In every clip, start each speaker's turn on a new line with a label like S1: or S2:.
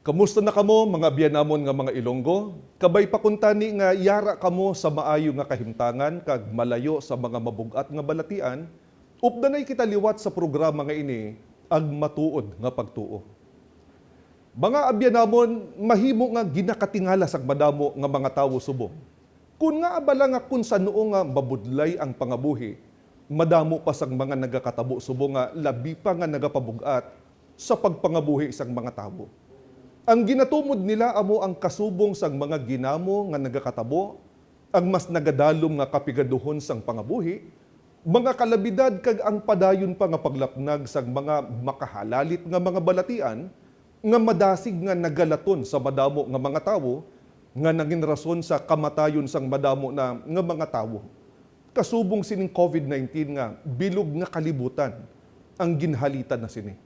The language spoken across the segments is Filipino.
S1: Kamusta na kamo mga biyanamon nga mga Ilonggo? Kabay pakuntani nga yara kamo sa maayo nga kahimtangan kag malayo sa mga mabugat nga balatian, updanay kita liwat sa programa nga ini ag matuod nga pagtuo. Mga abyanamon, mahimo nga ginakatingala sa madamo nga mga tawo subong. Kun nga abala nga kun sa noo nga mabudlay ang pangabuhi, madamo pa sang mga nagakatabo subong nga labi pa nga nagapabugat sa pagpangabuhi sang mga tawo. Ang ginatumod nila amo ang kasubong sang mga ginamo nga nagakatabo, ang mas nagadalom nga kapigaduhon sang pangabuhi, mga kalabidad kag ang padayon pa nga paglapnag sang mga makahalalit nga mga balatian, nga madasig nga nagalaton sa madamo nga mga tawo, nga naging rason sa kamatayon sang madamo na nga mga tawo. Kasubong sining COVID-19 nga bilog nga kalibutan ang ginhalitan na sini.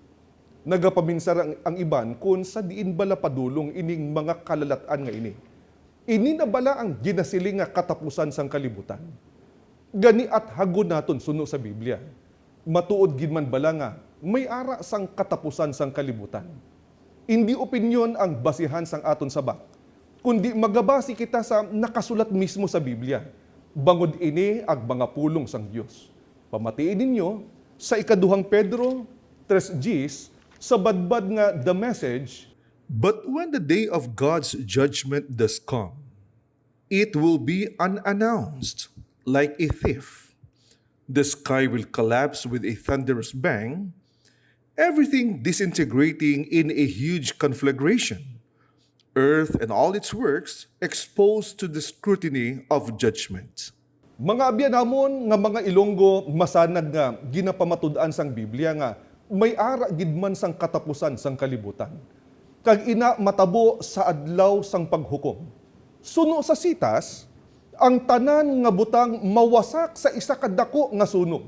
S1: Nagapaminsar ang iban kung sa diin bala padulong ining mga kalalatan nga ini. Ini na bala ang ginasiling nga katapusan sang kalibutan. Gani at hagon naton suno sa Biblia. Matuod gid man bala nga may ara sang katapusan sang kalibutan. Hindi opinyon ang basihan sang aton sabat, kundi magabasi kita sa nakasulat mismo sa Biblia. Bangod ini ag mga pulong sang Dios. Pamatiin ninyo sa ikaduhang Pedro 3:10 sa badbad nga the message,
S2: But when the day of God's judgment does come, it will be unannounced, like a thief. The sky will collapse with a thunderous bang, everything disintegrating in a huge conflagration, earth and all its works exposed to the scrutiny of judgment.
S1: mga abyanamon nga mga Ilonggo masanag nga ginapamatud-an sang Biblia nga may ara gid man sang katapusan sang kalibutan. Kag ina matabo sa adlaw sang paghukom. Suno sa sitas, ang tanan nga butang mawasak sa isa ka dako nga sunog.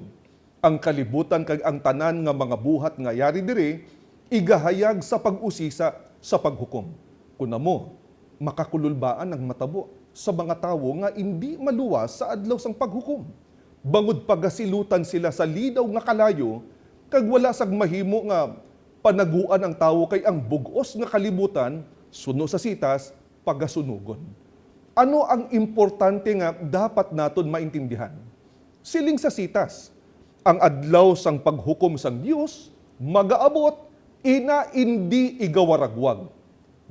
S1: Ang kalibutan kag ang tanan nga mga buhat nga yari diri igahayag sa pag-usisa sa paghukom. Kunamo, makakululbaan ang matabo sa mga tawo nga hindi maluwas sa adlaw sang paghukom. Bangod pagasilutan sila sa lidaw nga kalayo, kag wala sag mahimo nga panaguan ang tawo kay ang bugos nga kalibutan suno sa sitas pagasunugon. Ano ang importante nga dapat naton maintindihan? Siling sa sitas, ang adlaw sang paghukom sang Dios magaabot ina hindi igawaragwag.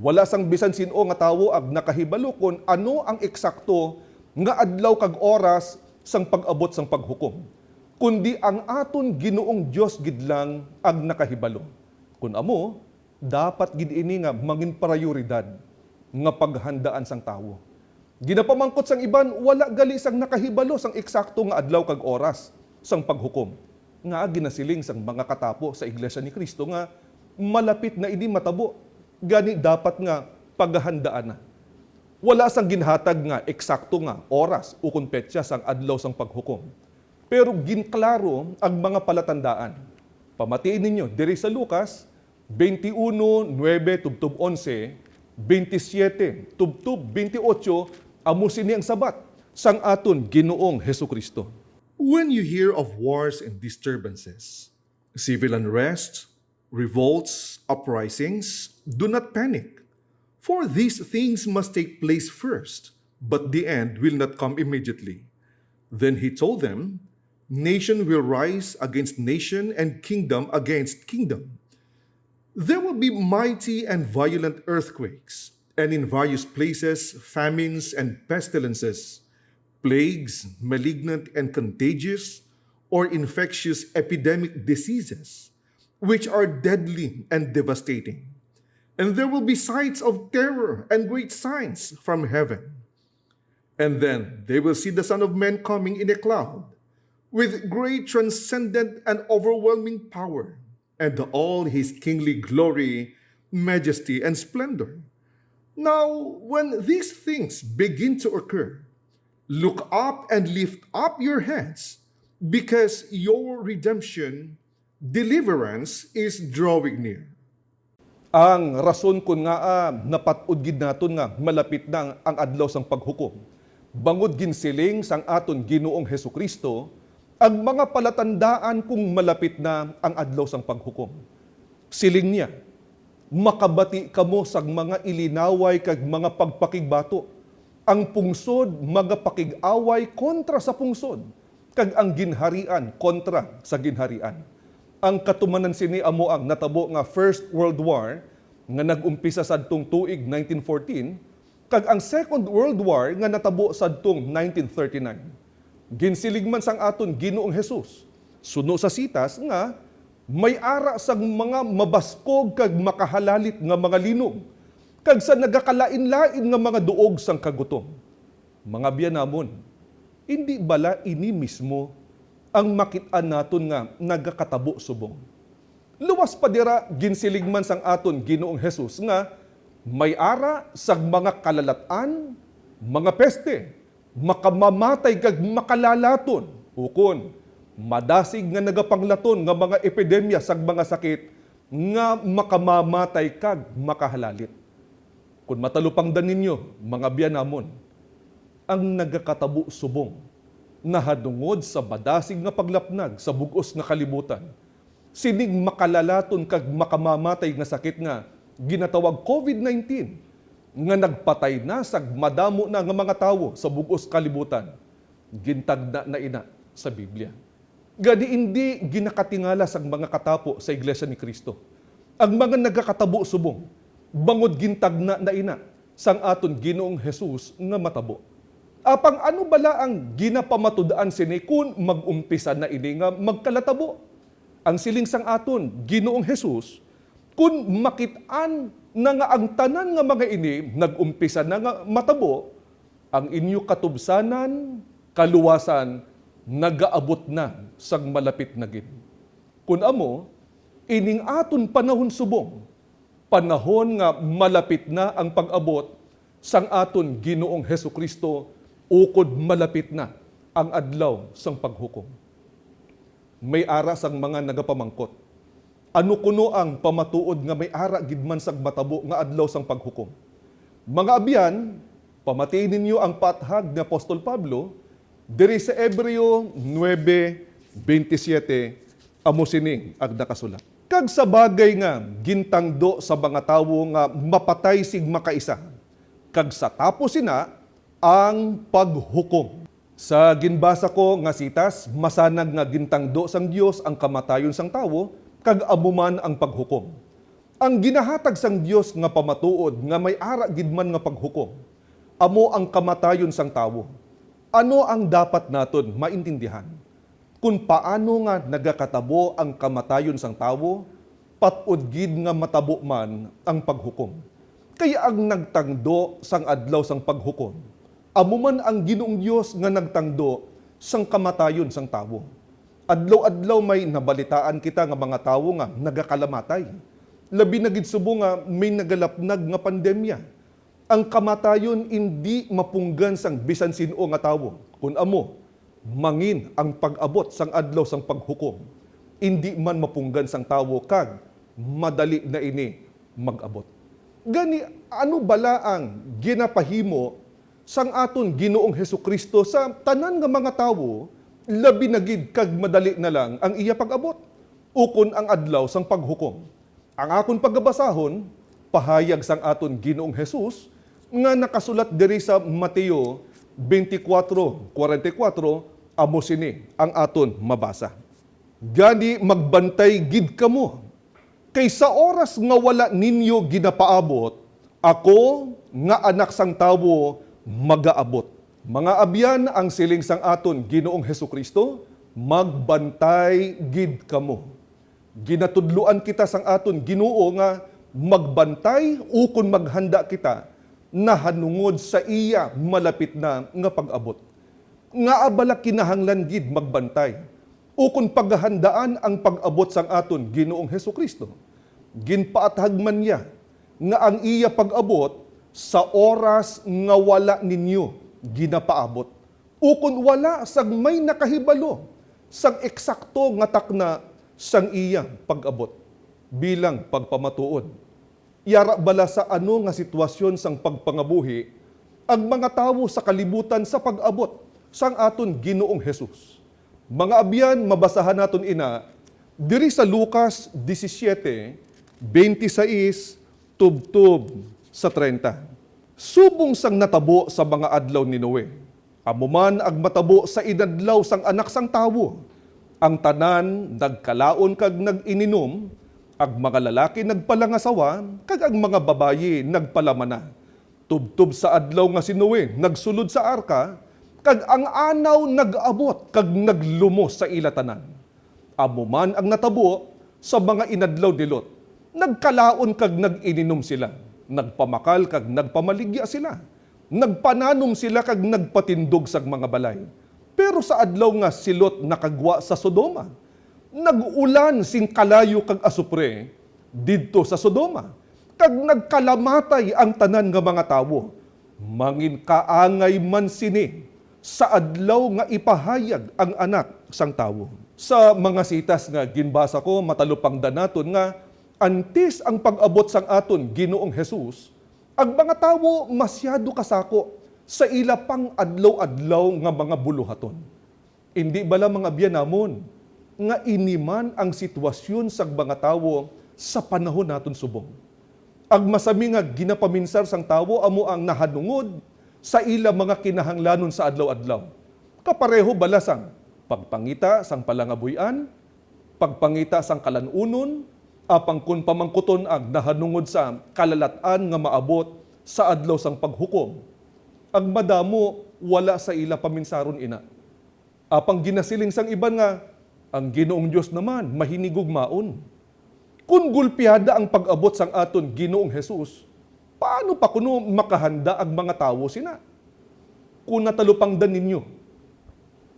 S1: Wala sang bisan sin-o nga tawo ag nakahibalo kon ano ang eksakto nga adlaw kag oras sang pag-abot sang paghukom, kundi ang aton Ginoong Dios gid lang ang nakahibalo. Kun amo, dapat gid ini nga mangin prioridad nga paghandaan sang tawo. Ginapamangkot sang iban, wala gali sang nakahibalo sang eksakto nga adlaw kag oras sang paghukom. Nga ginasiling sang mga katapo sa Iglesia ni Cristo nga malapit na ini matabo. Gani dapat nga paghandaan na. Wala sang ginhatag nga eksakto nga oras o kun petsa sang adlaw sang paghukom. Pero ginklaro ang mga palatandaan. Pamatiin ninyo, diri sa Lucas 21:9 tubtub 11, 27 tubtub 28, amo sini ang sabat sang aton Ginoong Hesukristo.
S2: When you hear of wars and disturbances, civil unrest, revolts, uprisings, do not panic, for these things must take place first, but the end will not come immediately. Then he told them, Nation will rise against nation and kingdom against kingdom. There will be mighty and violent earthquakes, and in various places famines and pestilences, plagues, malignant and contagious, or infectious epidemic diseases, which are deadly and devastating. And there will be sights of terror and great signs from heaven. And then they will see the Son of Man coming in a cloud, with great transcendent and overwhelming power, and all his kingly glory, majesty, and splendor. Now, when these things begin to occur, look up and lift up your heads, because your redemption, deliverance, is drawing near.
S1: Ang rason kun nga napatud gid naton nga malapit na ang adlaw sang paghukom. Bangod ginsiling sang aton Ginoong Hesukristo, ang mga palatandaan kung malapit na ang adlaw sang paghukom. Siling niya, makabati kamo sa mga ilinaway kag mga pagpakigbato. Ang pungsod magapakig-away kontra sa pungsod, kag ang ginharian kontra sa ginharian. Ang katumanan sini amo ang natabo nga First World War nga nag-umpisa sadtong tuig 1914, kag ang Second World War nga natabo sadtong 1939. Ginsilig man sang aton Ginoong Hesus, suno sa sitas nga may ara sang mga mabaskog kag makahalalit nga mga linog, kag sa nagakalain-lain nga mga duog sang kagutom. Mga biyanamon, hindi bala ini mismo ang makit-an naton nga nagakatabo subong. Luwas pa dira ginsilig man sang aton Ginoong Hesus nga may ara sang mga kalalatan, mga peste, makamamatay kag makalalaton, ukon madasig nga nagapanglaton nga mga epidemya sang mga sakit nga makamamatay kag makahalalit. Kung matalupangdan ninyo, mga biyanamon, ang nagakatabo subong nahadungod sa madasig nga paglapnag sa bugos nga kalibutan, sining makalalaton kag makamamatay nga sakit nga ginatawag COVID-19 nga nagpatay na sag madamo na nga mga tawo sa bugos kalibutan, gintagna na ina sa Biblia. Gani hindi ginakatingala sang mga katapo sa Iglesia ni Cristo. Ang mga nagakatabo subong, bangod gintagna na ina sang aton Ginoong Hesus nga matabo. Apang ano bala ang ginapamatud-an sini kun mag-umpisa na ini nga magkalatabo? Ang siling sang aton Ginoong Hesus, kun makit-an na nga ang tanan nga mga ini nag-umpisa na nga matabo, ang inyo katubsanan, kaluwasan, nagaabot na sang malapit na gid. Kun amo, ining aton panahon subong, panahon nga malapit na ang pag-abot sang aton Ginoong Hesukristo, ukod malapit na ang adlaw sang paghukom. May ara sang mga nagapamangkot. Ano kuno ang pamatuod nga may ara gid man sang matabo nga adlaw sang paghukom? Mga abyan, pamatiin ninyo ang pathag ni Apostol Pablo diri sa Hebreo 9:27 amo sini ang nakasulat. Kag sa bagay nga gintangdo sa mga tawo nga mapatay sig makaisa, kag sa tapos sina ang paghukom. Sa ginbasa ko nga sitas, masanag nga gintangdo sang Dios ang kamatayon sang tawo, kag amuman ang paghukom. Ang ginahatag sang Dios nga pamatuod nga may ara gid man nga paghukom, amo ang kamatayon sang tawo. Ano ang dapat naton maintindihan? Kung paano nga nagakatabo ang kamatayon sang tawo, patud gid nga matabo man ang paghukom. Kaya ang nagtangdo sang adlaw sang paghukom, amo man ang Ginoong Dios nga nagtangdo sang kamatayon sang tawo. Adlaw-adlaw may nabalitaan kita nga mga tawo nga nagakalamatay. Labi na gid subo nga may nagalapnag nga pandemya. Ang kamatayon hindi mapunggan sang bisan sino nga tawo. Kun amo, mangin ang pag-abot sang adlaw sang paghukom. Hindi man mapunggan sang tawo kag madali na ini mag-abot. Gani ano bala ang ginapahimo sang aton Ginoong Hesukristo sa tanan nga mga tawo, labi na gid kag madali na lang ang iya pag-abot. Ukon ang adlaw sang paghukom. Ang akon pagbabasahon, pahayag sang aton Ginoong Hesus nga nakasulat diri sa Mateo 24:44, amo sini ang aton mabasa. Gani magbantay gid kamo, kay sa oras nga wala ninyo ginapaabot, ako nga anak sang tawo magaabot. Mga abyan, ang siling sang aton Ginoong Hesukristo, magbantay gid kamo. Ginatudluan kita sang aton Ginoo nga magbantay ukon maghanda kita na hanungod sa iya malapit na nga pag-abot. Nga abala kinahanglan gid magbantay ukon paghandaan ang pag-abot sang aton Ginoong Hesukristo. Ginpaathag man niya nga ang iya pag-abot sa oras nga wala ninyo ginapaabot. Ukon wala sang may nakahibalo sang eksakto nga takna sang iya pag-abot bilang pagpamatuod. Yara bala sa ano nga sitwasyon sang pagpangabuhi ang mga tawo sa kalibutan sa pag-abot sang aton Ginoong Hesus. Mga abyan, mabasahan naton ina diri sa Lucas 17:26 tubtub sa 30. Subong sang natabo sa mga adlaw ni Noe. Amuman ag matabo sa inadlaw sang anak sang tawo. Ang tanan nagkalaon kag nag-ininom, ag mga lalaki nagpalangasawa, kag ang mga babayi nagpalamana. Tubtub sa adlaw nga si Noe nagsulod sa arka, kag ang anaw nag-abot kag naglumos sa ila tanan. Amuman ang natabo sa mga inadlaw ni Lot. Nagkalaon kag nag-ininom sila. Nagpamakal kag nagpamaligya sila. Nagpananom sila kag nagpatindog sa mga balay. Pero sa adlaw nga si Lot nakagwa sa Sodoma, nag-ulan sing kalayo kag asupre didto sa Sodoma. Kag nagkalamatay ang tanan nga mga tawo. Mangin kaangay man sini sa adlaw nga ipahayag ang anak sang tawo. Sa mga sitas nga ginbasa ko matalupang danaton nga antes ang pag-abot sang aton Ginoong Hesus, ang mga tawo masyado kasako sa ila pang adlaw-adlaw nga mga buluhaton. Hindi bala mga biyanamon nga iniman ang sitwasyon sa mga tawo sa panahon naton subong. Ag masami nga ginapaminsar sang tawo amo ang nahanungod sa ila mga kinahanglanon sa adlaw-adlaw. Kapareho balasang pagpangita sang palangabuyan, pagpangita sang kalanunon, apang kun pamangkuton ag nahanungod sa kalalatan nga maabot sa adlaw sang paghukom. Ang madamo wala sa ila paminsaron ina. Apang ginasiling sang iban nga ang Ginoong Dios naman mahinigog maon. Kung gulpiada ang pag-abot sang aton Ginoong Hesus, paano pa kuno makahanda ang mga tawo sina? Kung natalupangdan ninyo,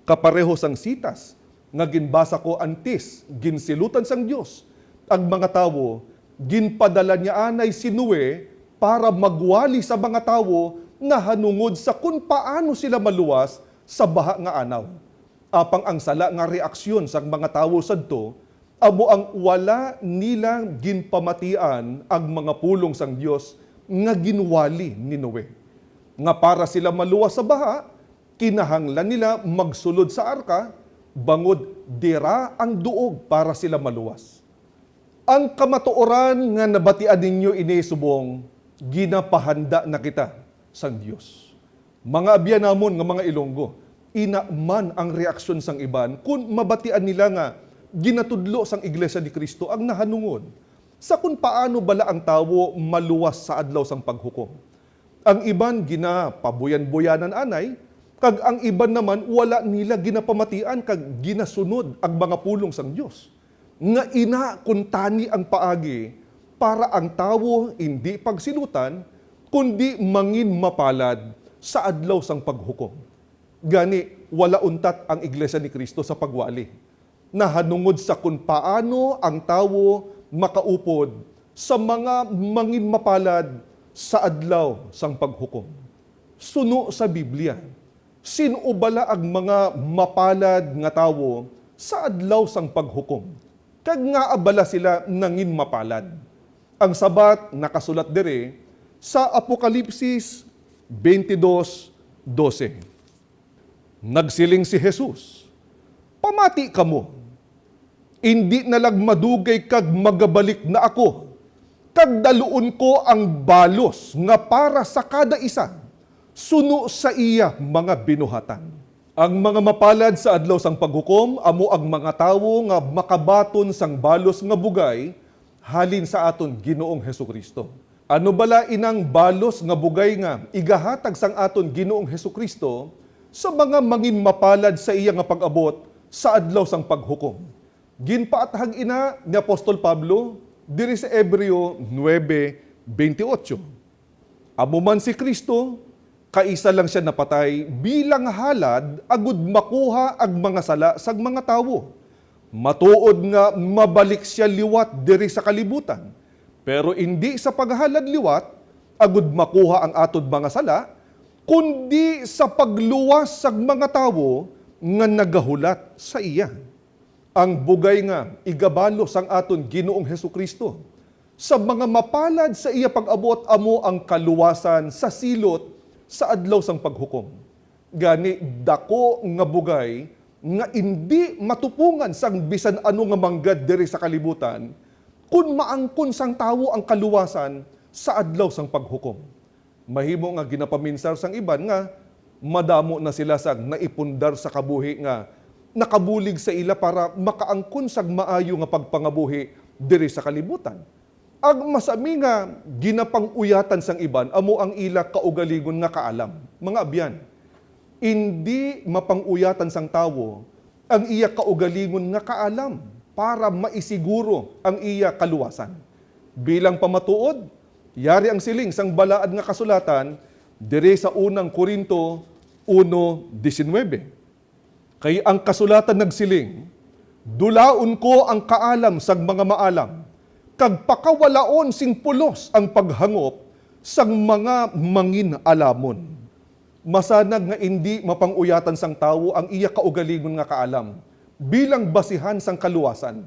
S1: kapareho sang sitas nga ginbasa ko antes ginsilutan sang Dios. Ang mga tawo, ginpadala niya anay si Noe para magwali sa mga tawo na hanungod sa kung paano sila maluwas sa baha nga anaw. Apang ang sala nga reaksyon sa mga tawo sadto, amo ang wala nilang ginpamatian ang mga pulong sang Dios nga ginwali ni Noe. Nga para sila maluwas sa baha, kinahanglan nila magsulod sa arka, bangod dira ang duog para sila maluwas. Ang kamatuoran nga nabatian ninyo inisubong, ginapahanda na kita sang Dios. Mga abyanamon nga mga Ilonggo, ina man ang reaksyon sang iban kung mabatian nila nga ginatudlo sang Iglesia ni Cristo ang nahanungod sa kung paano bala ang tawo maluwas sa adlaw sang paghukom. Ang iban ginapabuyan-buyanan anay, kag ang iban naman wala nila ginapamatian kag ginasunod ang mga pulong sang Dios. Nga ina kuntani ang paagi para ang tawo hindi pagsilutan, kundi mangin mapalad sa adlaw sang paghukom. Gani, wala untat ang Iglesia ni Cristo sa pagwali. Nahanungod sa kung paano ang tawo makaupod sa mga mangin mapalad sa adlaw sang paghukom. Suno sa Biblia, sino bala ang mga mapalad nga tawo sa adlaw sang paghukom? Kag nga abala sila nangin mapalad. Ang sabat nakasulat dire sa Apokalipsis 22:12. Nagsiling si Jesus, "Pamati kamo, hindi nalag madugay kag magabalik na ako, kag daluon ko ang balos nga para sa kada isa, suno sa iya mga binuhatan." Ang mga mapalad sa adlaw sang paghukom, amo ang mga tawo nga makabaton sang balos nga bugay, halin sa aton Ginoong Hesukristo. Ano bala inang balos nga bugay nga igahatag sang aton Ginoong Hesukristo sa mga mangin mapalad sa iya nga pag-abot sa adlaw sang paghukom? Ginpaathag ina ni Apostol Pablo diri sa Hebreo 9:28. Amo man si Kristo, kaisa lang siya napatay bilang halad agud makuha ang mga sala sang mga tawo. Matuod nga mabalik siya liwat diri sa kalibutan. Pero hindi sa paghalad liwat agud makuha ang atod mga sala, kundi sa pagluwas sang mga tawo nga nagahulat sa iya. Ang bugay nga igabalo sang aton Ginoong Hesukristo. Sa mga mapalad sa iya pag-abot amo ang kaluwasan sa silot sa adlaw sang paghukom. Gani dako nga bugay nga hindi matupungan sang bisan ano nga manggad diri sa kalibutan, kun maangkon sang tawo ang kaluwasan sa adlaw sang paghukom. Mahimo nga ginapaminsar sang iban nga madamo na sila sang naipundar sa kabuhi nga nakabulig sa ila para makaangkon sag maayo nga pagpangabuhi diri sa kalibutan. Ang masami nga ginapanguyatan sang iban amo ang ila kaugalingon nga kaalam. Mga abyan, hindi mapanguyatan sang tawo ang iya kaugalingon nga kaalam para maisiguro ang iya kaluwasan. Bilang pamatuod, yari ang siling sang balaad nga kasulatan diri sa unang Korinto 1:19. Kay ang kasulatan nagsiling, dulaon ko ang kaalam sang mga maalam, kag pakawalaon sing pulos ang paghangop sang mga mangin alamon. Masanag nga hindi mapanguyatan sang tawo ang iya kaugalingon nga kaalam bilang basihan sang kaluwasan.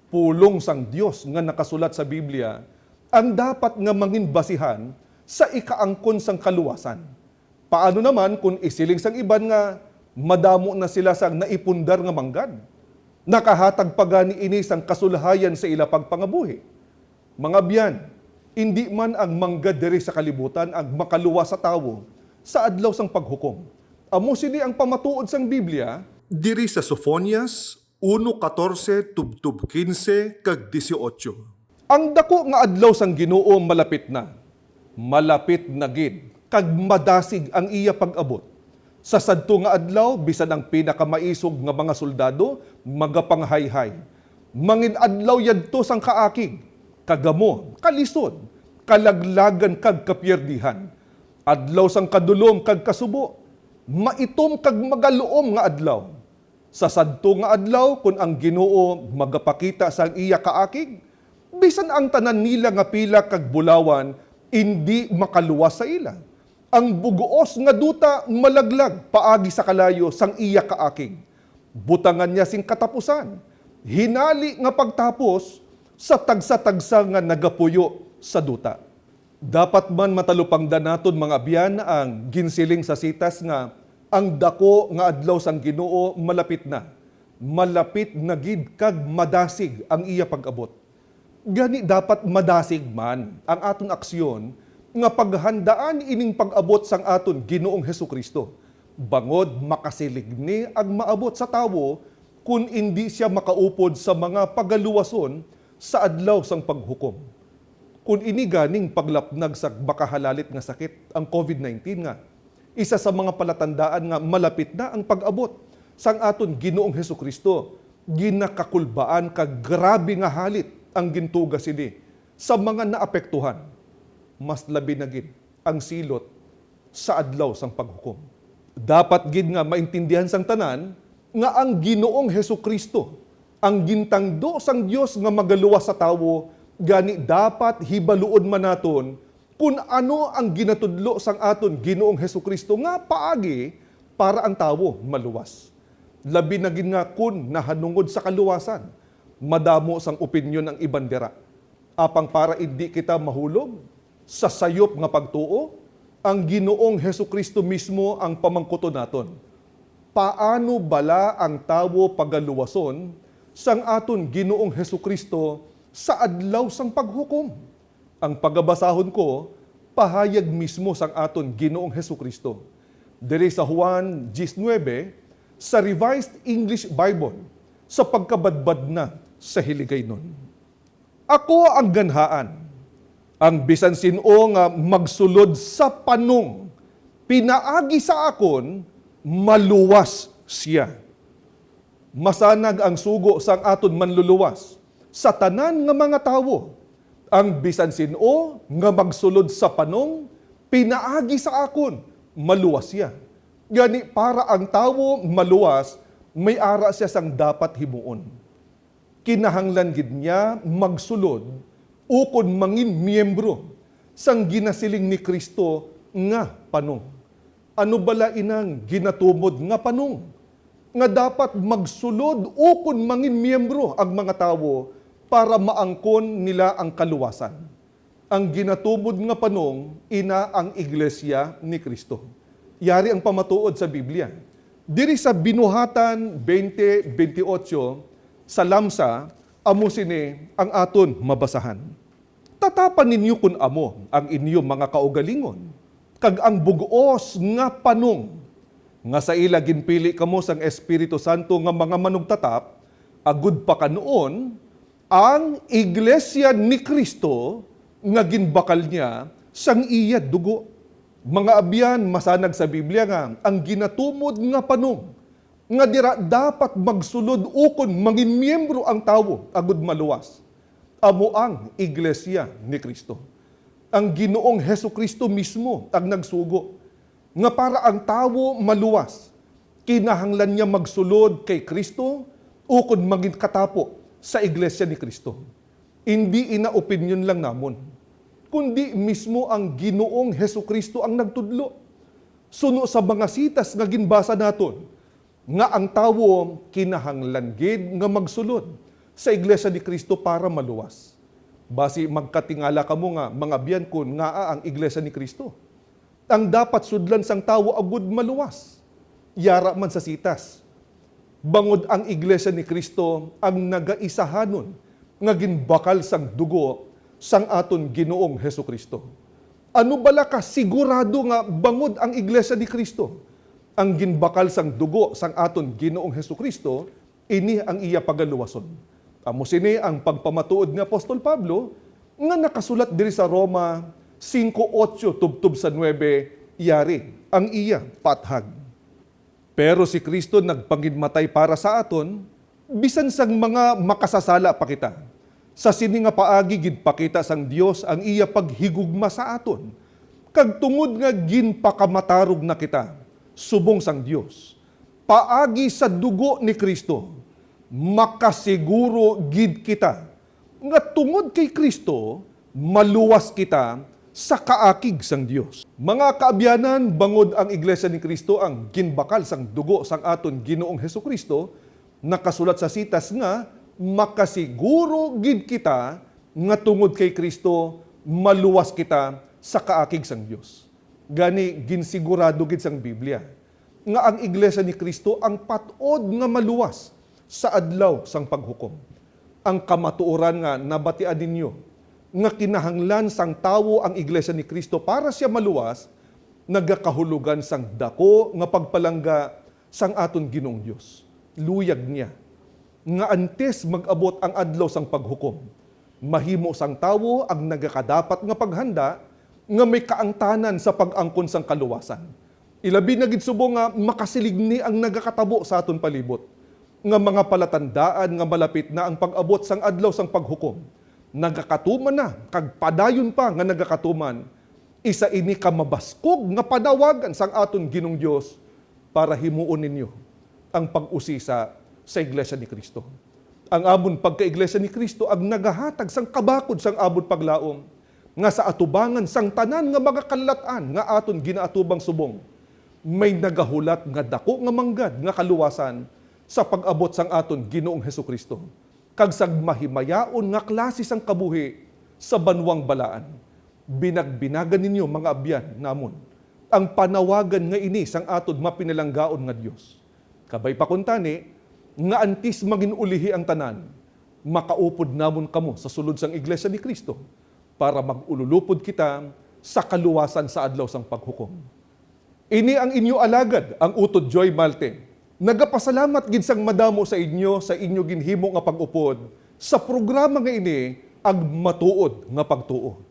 S1: Pulong sang Dios nga nakasulat sa Biblia ang dapat nga mangin basihan sa ikaangkon sang kaluwasan. Paano naman kung isiling sang iban nga madamo na sila sang naipundar nga manggad? Nakahatag pa gani ini sang kasulahayan sa ila pagpangabuhi. Mga biyan, hindi man ang manggad diri sa kalibutan ang makaluwas sa tawo sa adlaw sang paghukom. Amo sini ang pamatuod sang Biblia
S2: Diri sa Sophonias 1:14 tubtub 15 kag 18.
S1: ang dako nga adlaw sang Ginoo malapit na. Malapit na gid kag madasig ang iya pag-abot. Sa sadto nga adlaw bisan ang pinakamaisog nga mga soldado magapanghayhay. Mangin adlaw yadto sang kaakig, kagamo, kalisod, kalaglagan kag kapyerdihan. Adlaw sang kadulom kag kasubo, maitom kag magaluom nga adlaw. Sa sadto nga adlaw kun ang Ginoo magapakita sa iya kaakig, bisan ang tanan nila nga pila kag bulawan indi makaluwas sa ila. Ang buguos nga duta malaglag paagi sa kalayo sang iya kaakig. Butangan niya sing katapusan. Hinali nga pagtapos sa tagsa-tagsa nga nagapuyo sa duta. Dapat man matalupangdan naton mga biyan ang ginsiling sa sitas nga ang dako nga adlaw sang Ginoo malapit na. Malapit na gid kag madasig ang iya pag-abot. Gani dapat madasig man ang aton aksyon nga paghandaan ining pag-abot sang aton Ginoong Hesukristo. Bangod makasilig ni ang maabot sa tawo kung hindi siya makaupod sa mga pagaluwason sa adlaw sang paghukom. Kung ini ganing paglapnag sa makahalalit nga sakit, ang COVID-19 nga, isa sa mga palatandaan nga malapit na ang pag-abot sang aton Ginoong Hesukristo. Ginakakulbaan kag grabe nga halit ang gintuga sini sa mga naapektuhan. Mas labi na gid ang silot sa adlaw sang paghukom. Dapat gid nga maintindihan sang tanan nga ang Ginoong Hesukristo, ang gintangdo sang Dios nga magaluwas sa tawo, gani dapat hibaluon man naton kung ano ang ginatudlo sang aton Ginoong Hesukristo nga paagi para ang tawo maluwas. Labi na gid nga kun nahanungod sa kaluwasan, madamo sang opinyon ng iban dira. Apang para hindi kita mahulog sa sayop nga pagtuo, ang Ginoong Hesukristo mismo ang pamangkuton naton. Paano bala ang tawo pagaluwason sang aton Ginoong Hesukristo sa adlaw sang paghukom? Ang pagabasahon ko, pahayag mismo sang aton Ginoong Hesukristo. Diri sa Juan 19, sa Revised English Bible, sa pagkabadbad na sa hiligaynon. Ako ang ganhaan, ang bisan sino nga magsulod sa panong, pinaagi sa akon, maluwas siya. Masanag ang sugo sang aton manluluwas sa tanan nga mga tawo. Ang bisan sino nga magsulod sa panong, pinaagi sa akon, maluwas siya. Gani para ang tawo maluwas, may ara siya sang dapat himuon. Kinahanglan gid niya magsulod ukon mangin miyembro sang ginasiling ni Kristo nga panong. Ano bala inang ginatumod nga panong? Nga dapat magsulod ukon mangin miyembro ang mga tawo para maangkon nila ang kaluwasan. Ang ginatumod nga panong, ina ang iglesia ni Kristo. Yari ang pamatuod sa Biblia. Diri sa Binuhatan 20:28, sa lamsa, amo sini ang aton mabasahan. Tatapan ninyo kun amo ang inyo mga kaugalingon, kag ang bugos nga panong, nga sa ila ginpili kamo sang Espiritu Santo nga mga manugtatap, agud pa kanoon, ang Iglesia ni Kristo nga ginbakal niya sang iya dugo. Mga abyan, masanag sa Biblia nga, ang ginatumod nga panong, nga dira dapat magsulod ukon mangin miyembro ang tawo agud maluwas. Amo ang Iglesia ni Kristo. Ang Ginoong Hesukristo mismo ang nagsugo nga para ang tawo maluwas. Kinahanglan niya magsulod kay Kristo ukon maging katapo sa Iglesia ni Kristo. Hindi ina opinion lang namon, kundi mismo ang Ginoong Hesukristo ang nagtudlo. Suno sa mga sitas nga ginbasa naton, nga ang tawo kinahanglan gid nga magsulod sa Iglesia ni Kristo para maluwas. Basi magkatingala kamo nga mga biyan kun nga ang Iglesia ni Kristo. Ang dapat sudlan sang tawo agud maluwas. Yara man sa sitas. Bangod ang Iglesia ni Kristo ang nagaisahanon nga ginbakal sang dugo sang aton Ginoong Hesukristo. Ano bala ka sigurado nga bangod ang Iglesia ni Kristo ang ginbakal sang dugo sang aton Ginoong Hesukristo, ini ang iya pagaluwason. Amo sini ang pagpamatuod ni Apostol Pablo nga nakasulat diri sa Roma 5:8 tubtub sa 9, yari ang iya pathag. Pero si Kristo nagpangidmatay para sa aton, bisan sang mga makasasala pa kita. Sa sini nga paagi gid pakita sang Dios ang iya paghigugma sa aton. Kag tungod nga ginpakamatarog na kita, subong sang Dios. Paagi sa dugo ni Kristo, makasiguro gid kita nga tungod kay Kristo maluwas kita sa kaakig sang Dios. Mga kaabyanan, bangod ang Iglesia ni Kristo ang ginbakal sang dugo sang aton Ginoong Hesukristo, nakasulat sa sitas nga makasiguro gid kita nga tungod kay Kristo maluwas kita sa kaakig sang Dios. Gani ginsigurado gid sang Biblia nga ang Iglesia ni Kristo ang patod nga maluwas sa adlaw sang paghukom. Ang kamatuoran nga nabatian ninyo, nga kinahanglan sang tawo ang Iglesia ni Kristo para siya maluwas, nagakahulugan sang dako nga pagpalangga sang aton Ginoong Dios. Luyag niya, nga antes mag-abot ang adlaw sang paghukom, mahimo sang tawo ang nagakadapat nga paghanda, nga may kaangtanan sa pag-angkon sang kaluwasan. Ilabi na gid subo nga makasiligni ang nagakatabo sa aton palibot, nga mga palatandaan nga malapit na ang pag-abot sang adlaw sang paghukom. Nagakatuman na, kag padayon pa nga nagakatuman, isa ini ka mabaskog nga panawagan sang aton Ginong Dios para himuon ninyo ang pag-usisa sa Iglesia ni Kristo. Ang amon pagka-Iglesia ni Kristo ang nagahatag sang kabakod sang abot paglaom, nga sa atubangan sang tanan nga mga kalatan nga aton ginaatubang subong, may nagahulat nga dako nga manggad nga kaluwasan sa pag-abot sang aton Ginoong Hesukristo. Kag sang mahimayaon nga klase sang kabuhi sa banwang balaan. Binagbinagan ninyo mga abyan namon ang panawagan nga ini sang aton mapinalanggaon nga Dios. Kabay pa kuntani nga antis magin ulihi ang tanan, makaupod namon kamo sa sulod sang Iglesia ni Kristo para magululupod kita sa kaluwasan sa adlaw sang paghukom. Ini ang inyo alagad, ang Utod Joy Malte. Nagapasalamat gid sang madamo sa inyo ginhimo nga pag-upod sa programa nga ini ag matuod nga pagtuo.